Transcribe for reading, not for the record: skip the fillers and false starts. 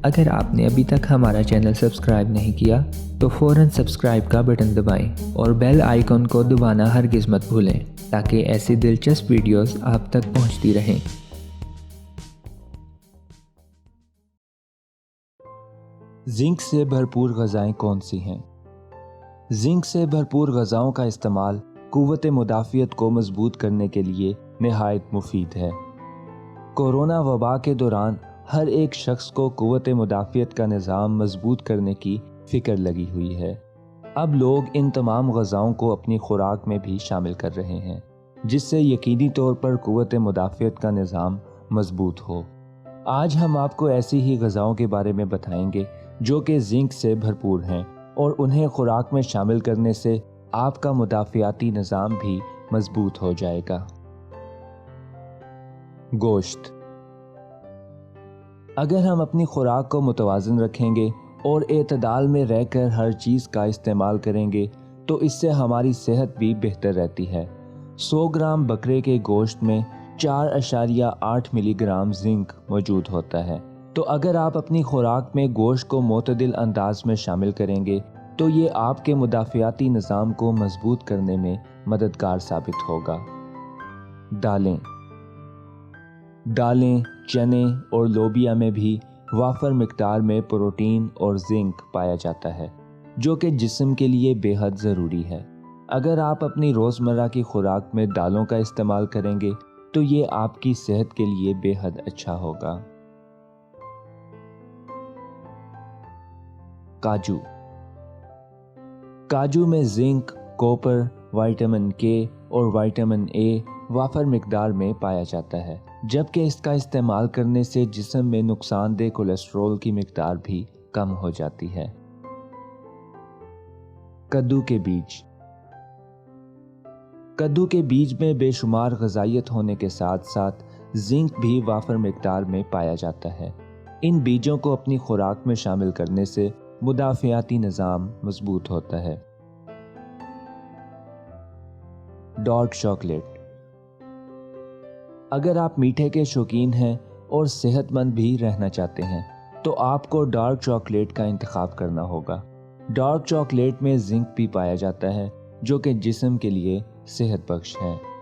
اگر آپ نے ابھی تک ہمارا چینل سبسکرائب نہیں کیا تو فوراً سبسکرائب کا بٹن دبائیں اور بیل آئیکن کو دبانا ہرگز مت بھولیں تاکہ ایسی دلچسپ ویڈیوز آپ تک پہنچتی رہیں۔ زنک سے بھرپور غذائیں کون سی ہیں؟ زنک سے بھرپور غذاؤں کا استعمال قوت مدافعت کو مضبوط کرنے کے لیے نہایت مفید ہے۔ کورونا وبا کے دوران ہر ایک شخص کو قوت مدافعت کا نظام مضبوط کرنے کی فکر لگی ہوئی ہے۔ اب لوگ ان تمام غذاؤں کو اپنی خوراک میں بھی شامل کر رہے ہیں، جس سے یقینی طور پر قوت مدافعت کا نظام مضبوط ہو۔ آج ہم آپ کو ایسی ہی غذاؤں کے بارے میں بتائیں گے جو کہ زنک سے بھرپور ہیں، اور انہیں خوراک میں شامل کرنے سے آپ کا مدافعاتی نظام بھی مضبوط ہو جائے گا۔ گوشت۔ اگر ہم اپنی خوراک کو متوازن رکھیں گے اور اعتدال میں رہ کر ہر چیز کا استعمال کریں گے تو اس سے ہماری صحت بھی بہتر رہتی ہے۔ 100 گرام بکرے کے گوشت میں 4.8 ملی گرام زنک موجود ہوتا ہے۔ تو اگر آپ اپنی خوراک میں گوشت کو معتدل انداز میں شامل کریں گے تو یہ آپ کے مدافعاتی نظام کو مضبوط کرنے میں مددگار ثابت ہوگا۔ دالیں۔ دالیں، چنے اور لوبیا میں بھی وافر مقدار میں پروٹین اور زنک پایا جاتا ہے، جو کہ جسم کے لیے بے حد ضروری ہے۔ اگر آپ اپنی روزمرہ کی خوراک میں دالوں کا استعمال کریں گے تو یہ آپ کی صحت کے لیے بے حد اچھا ہوگا۔ کاجو۔ کاجو میں زنک، کوپر، وٹامن کے اور وٹامن اے وافر مقدار میں پایا جاتا ہے، جبکہ اس کا استعمال کرنے سے جسم میں نقصان دہ کولیسٹرول کی مقدار بھی کم ہو جاتی ہے۔ کدو کے بیج۔ کدو کے بیج میں بے شمار غذائیت ہونے کے ساتھ ساتھ زنک بھی وافر مقدار میں پایا جاتا ہے۔ ان بیجوں کو اپنی خوراک میں شامل کرنے سے مدافعاتی نظام مضبوط ہوتا ہے۔ Dark chocolate. اگر آپ میٹھے کے شوقین ہیں اور صحت مند بھی رہنا چاہتے ہیں تو آپ کو ڈارک چاکلیٹ کا انتخاب کرنا ہوگا۔ ڈارک چاکلیٹ میں زنک بھی پایا جاتا ہے جو کہ جسم کے لیے صحت بخش ہے۔